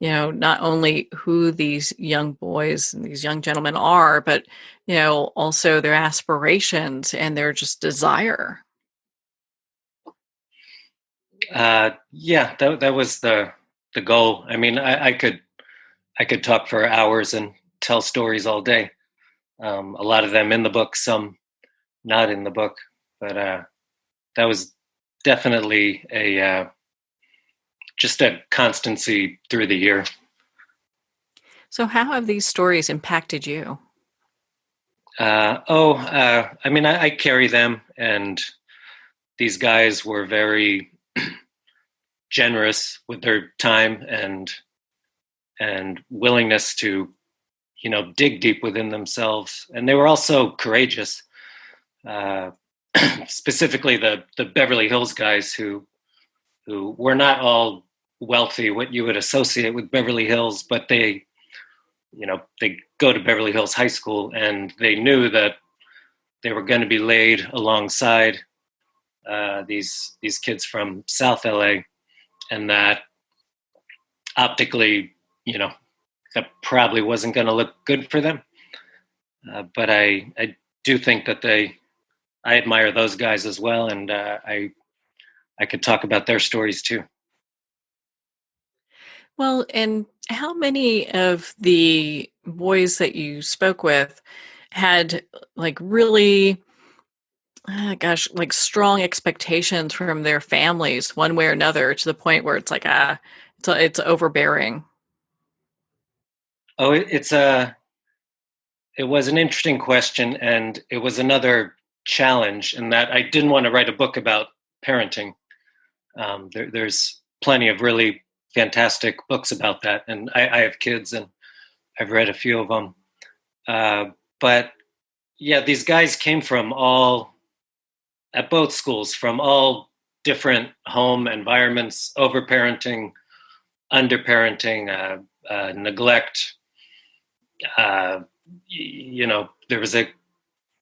not only who these young boys and these young gentlemen are, but, also their aspirations and their just desire. That was the goal. I mean, I could talk for hours and tell stories all day. A lot of them in the book, some not in the book, but that was definitely just a constancy through the year. So how have these stories impacted you? I carry them, and these guys were very generous with their time and willingness to, dig deep within themselves. And they were also courageous. specifically the Beverly Hills guys who were not all wealthy, what you would associate with Beverly Hills, but they go to Beverly Hills High School, and they knew that they were going to be laid alongside these kids from South LA, and that optically, that probably wasn't going to look good for them. But I do think that I admire those guys as well, and I could talk about their stories too. Well, and how many of the boys that you spoke with had like really, like strong expectations from their families one way or another to the point where it's like, it's overbearing? Oh, it was an interesting question, and it was another challenge in that I didn't want to write a book about parenting. There's plenty of really fantastic books about that, and I have kids, and I've read a few of them. But yeah, these guys came from at both schools, from all different home environments, overparenting, underparenting, neglect. There was a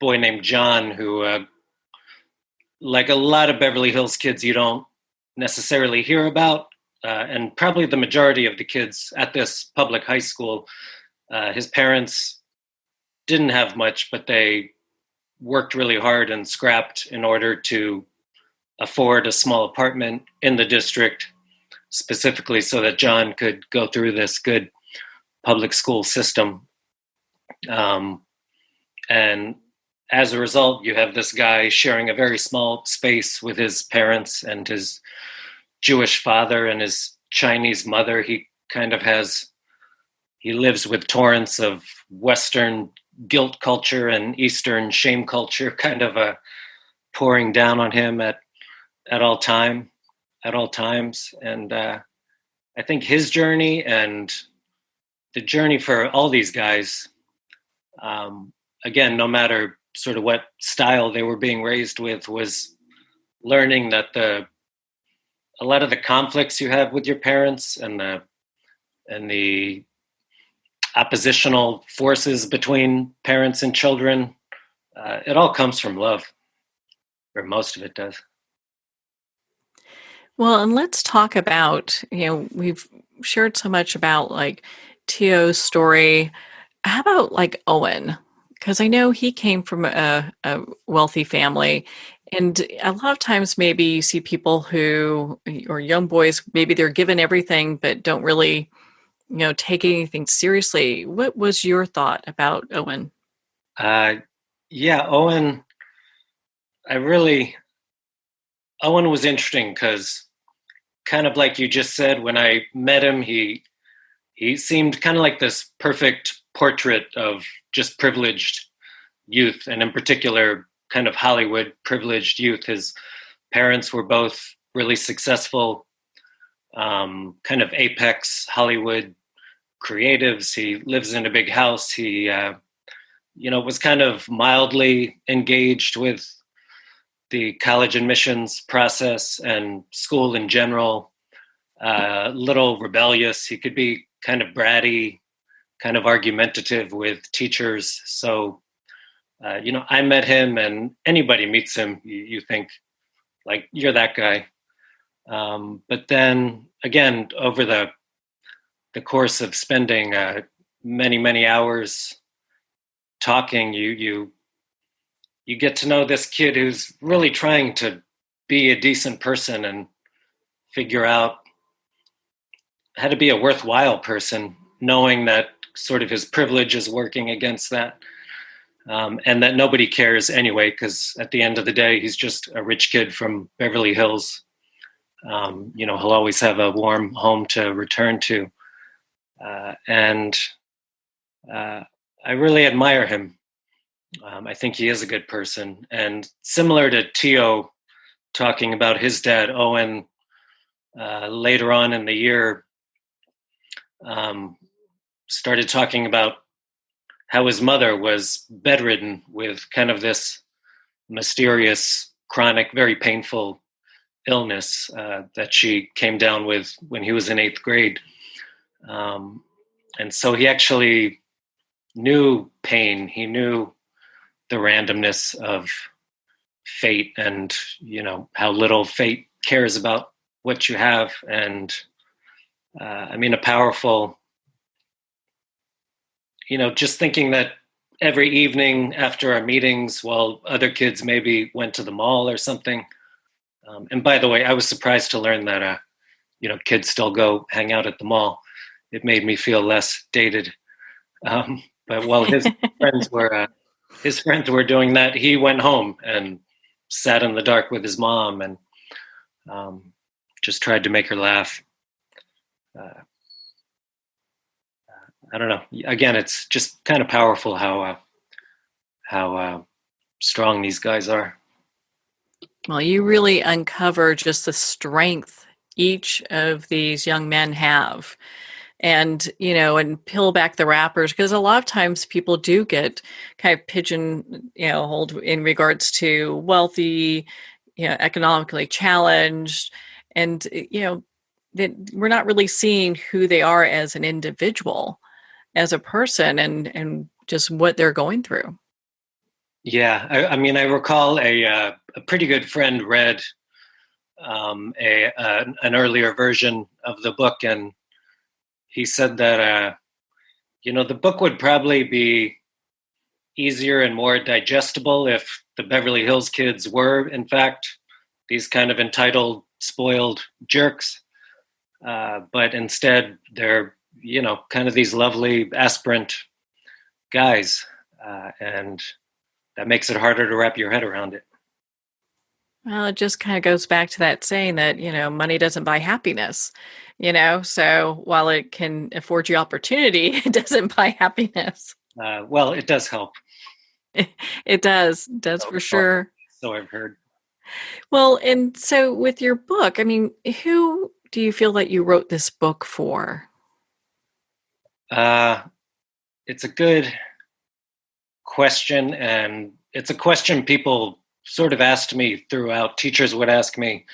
boy named John who, like a lot of Beverly Hills kids, you don't necessarily hear about, and probably the majority of the kids at this public high school, his parents didn't have much, but they worked really hard and scrapped in order to afford a small apartment in the district, specifically so that John could go through this good public school system. And as a result, you have this guy sharing a very small space with his parents and his Jewish father and his Chinese mother. He lives with torrents of Western guilt culture and Eastern shame culture kind of pouring down on him at all times. And I think his journey and the journey for all these guys, again, no matter sort of what style they were being raised with, was learning that a lot of the conflicts you have with your parents and the oppositional forces between parents and children, it all comes from love, or most of it does. Well, and let's talk about, we've shared so much about like Tio's story. How about like Owen? Because I know he came from a wealthy family. And a lot of times maybe you see people or young boys, maybe they're given everything, but don't really, take anything seriously. What was your thought about Owen? Yeah, Owen was interesting because, kind of like you just said, when I met him, he seemed kind of like this perfect portrait of just privileged youth, and in particular, kind of Hollywood privileged youth. His parents were both really successful, kind of apex Hollywood creatives. He lives in a big house. He, was kind of mildly engaged with the college admissions process and school in general, little rebellious. He could be kind of bratty, kind of argumentative with teachers. So, I met him, and anybody meets him, you think, like, you're that guy. But then, again, over the course of spending many, many hours talking, you get to know this kid who's really trying to be a decent person and figure out how to be a worthwhile person, knowing that sort of his privilege is working against that, and that nobody cares anyway, because at the end of the day, he's just a rich kid from Beverly Hills. He'll always have a warm home to return to. And I really admire him. I think he is a good person. And similar to Tio talking about his dad, Owen, later on in the year, started talking about how his mother was bedridden with kind of this mysterious, chronic, very painful illness that she came down with when he was in 8th grade. And so he actually knew pain. He knew the randomness of fate and, how little fate cares about what you have. And a powerful, just thinking that every evening after our meetings, while other kids maybe went to the mall or something. And by the way, I was surprised to learn that, kids still go hang out at the mall. It made me feel less dated. But while his friends were doing that, he went home and sat in the dark with his mom and just tried to make her laugh. I don't know. Again, it's just kind of powerful how strong these guys are. Well, you really uncover just the strength each of these young men have. And, and peel back the wrappers, because a lot of times people do get kind of pigeonholed in regards to wealthy, economically challenged, and, that we're not really seeing who they are as an individual, as a person, and just what they're going through. Yeah. I recall a pretty good friend read an earlier version of the book, and he said that, the book would probably be easier and more digestible if the Beverly Hills kids were, in fact, these kind of entitled, spoiled jerks. But instead, they're, kind of these lovely aspirant guys. And that makes it harder to wrap your head around it. Well, it just kind of goes back to that saying that, money doesn't buy happiness, so while it can afford you opportunity, it doesn't buy happiness. Well, it does help. It does for sure. So I've heard. Well, and so with your book, who do you feel that you wrote this book for? It's a good question, and it's a question people sort of asked me throughout. Teachers would ask me,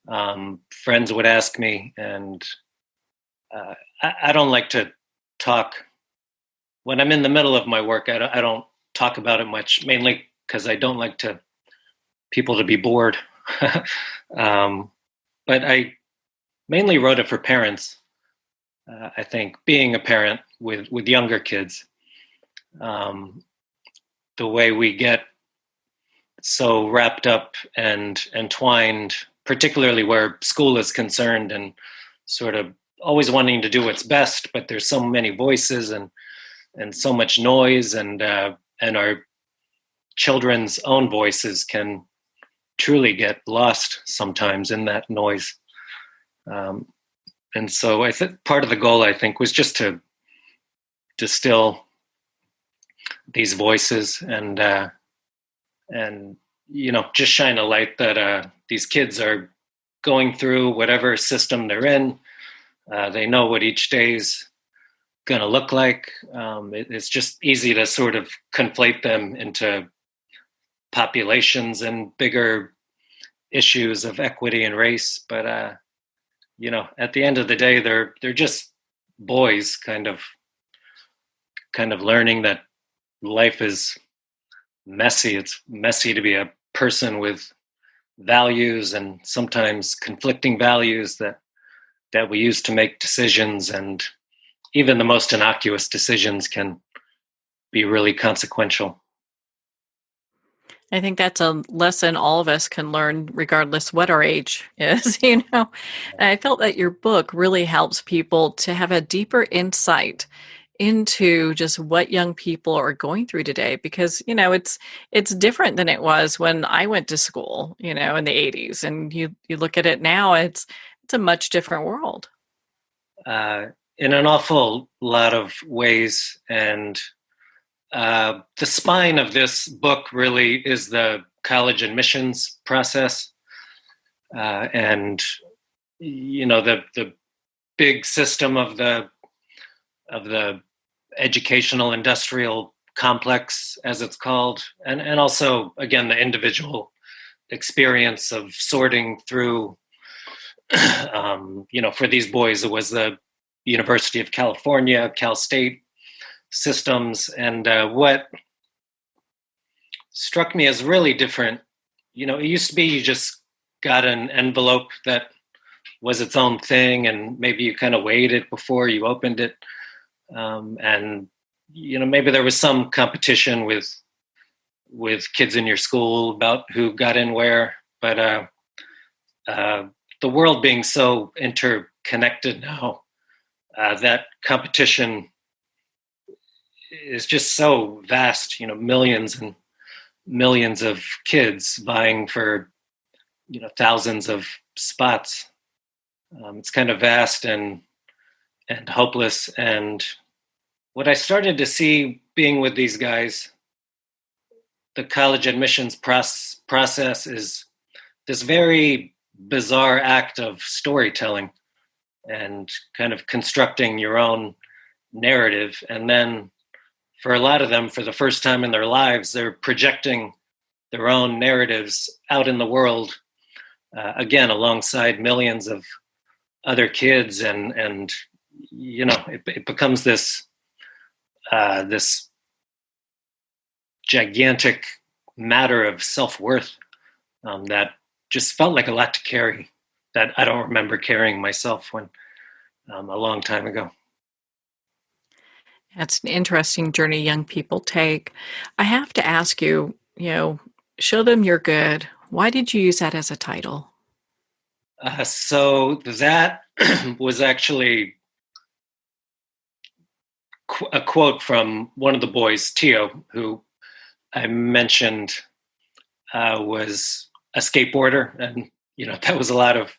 friends would ask me, and I don't like to talk when I'm in the middle of my work. I don't talk about it much, mainly because I don't like people to be bored. But I mainly wrote it for parents. I think being a parent with younger kids, the way we get so wrapped up and entwined, particularly where school is concerned, and sort of always wanting to do what's best, but there's so many voices and so much noise, and our children's own voices can truly get lost sometimes in that noise. And so I think part of the goal, I think, was just to distill these voices and just shine a light that these kids are going through whatever system they're in. They know what each day's going to look like. It's just easy to sort of conflate them into populations and bigger issues of equity and race. But, at the end of the day, they're just boys kind of learning that life is messy. It's messy to be a person with values, and sometimes conflicting values that we use to make decisions, and even the most innocuous decisions can be really consequential. I think that's a lesson all of us can learn regardless what our age is, And I felt that your book really helps people to have a deeper insight into just what young people are going through today, because it's different than it was when I went to school, in the 80s, and you look at it now, it's a much different world. In an awful lot of ways, and the spine of this book really is the college admissions process, and the big system of the educational industrial complex, as it's called, and also, again, the individual experience of sorting through, for these boys, it was the University of California, Cal State systems. And what struck me as really different, it used to be you just got an envelope that was its own thing, and maybe you kind of weighed it before you opened it. And maybe there was some competition with kids in your school about who got in where, but the world being so interconnected now, that competition is just so vast. Millions and millions of kids vying for thousands of spots. It's kind of vast and hopeless. And what I started to see being with these guys, the college admissions process is this very bizarre act of storytelling and kind of constructing your own narrative. And then for a lot of them, for the first time in their lives, they're projecting their own narratives out in the world, again, alongside millions of other kids. And it becomes this gigantic matter of self-worth that just felt like a lot to carry, that I don't remember carrying myself when a long time ago. That's an interesting journey young people take. I have to ask you, show them you're good. Why did you use that as a title? So that was actually a quote from one of the boys, Tio, who I mentioned was a skateboarder. And, that was a lot of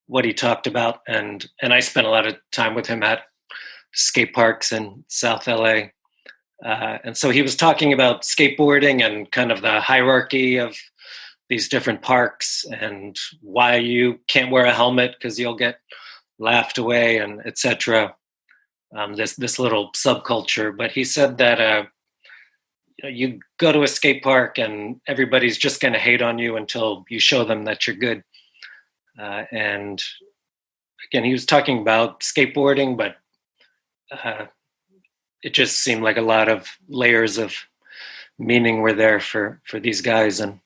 what he talked about. And I spent a lot of time with him at skate parks in South LA. And so he was talking about skateboarding and kind of the hierarchy of these different parks and why you can't wear a helmet because you'll get laughed away, and etc. This little subculture. But he said that you go to a skate park and everybody's just going to hate on you until you show them that you're good. And again, he was talking about skateboarding, but it just seemed like a lot of layers of meaning were there for these guys and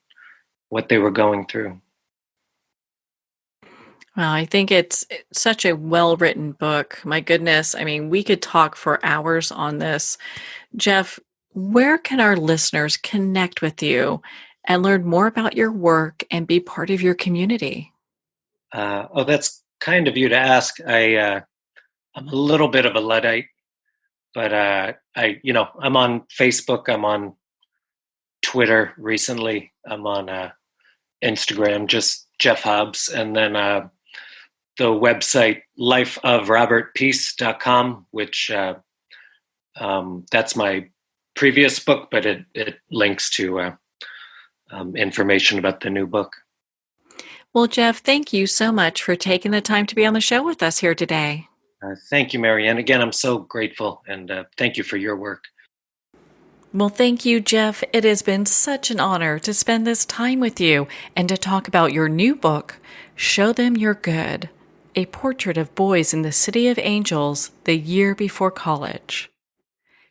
what they were going through. Well, I think it's such a well-written book. My goodness. I mean, we could talk for hours on this. Jeff, where can our listeners connect with you and learn more about your work and be part of your community? That's kind of you to ask. I'm a little bit of a Luddite, but I'm on Facebook. I'm on Twitter recently. I'm on Instagram, just Jeff Hobbs. And then the website, lifeofrobertpeace.com, which that's my previous book, but it links to information about the new book. Well, Jeff, thank you so much for taking the time to be on the show with us here today. Thank you, Marianne. Again, I'm so grateful, and thank you for your work. Well, thank you, Jeff. It has been such an honor to spend this time with you and to talk about your new book, Show Them You're Good, a portrait of boys in the City of Angels the year before college.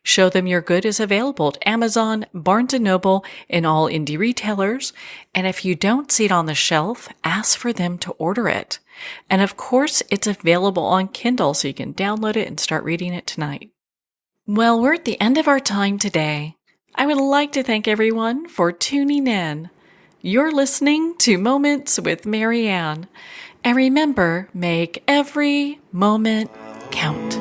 Show Them You're Good is available at Amazon, Barnes & Noble, and all indie retailers. And if you don't see it on the shelf, ask for them to order it. And of course, it's available on Kindle, so you can download it and start reading it tonight. Well, we're at the end of our time today. I would like to thank everyone for tuning in. You're listening to Moments with Marianne. And remember, make every moment count.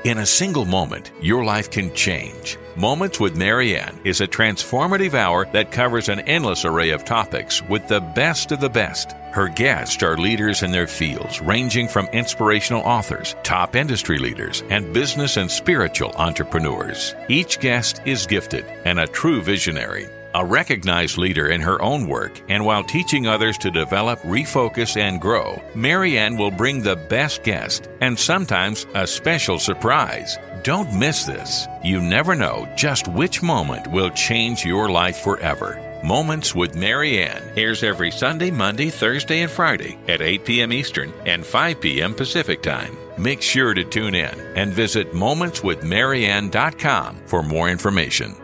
In a single moment, your life can change. Moments with Marianne is a transformative hour that covers an endless array of topics with the best of the best. Her guests are leaders in their fields, ranging from inspirational authors, top industry leaders, and business and spiritual entrepreneurs. Each guest is gifted and a true visionary, a recognized leader in her own work, and while teaching others to develop, refocus, and grow, Marianne will bring the best guest and sometimes a special surprise. Don't miss this. You never know just which moment will change your life forever. Moments with Marianne airs every Sunday, Monday, Thursday, and Friday at 8 p.m. Eastern and 5 p.m. Pacific Time. Make sure to tune in and visit momentswithmarianne.com for more information.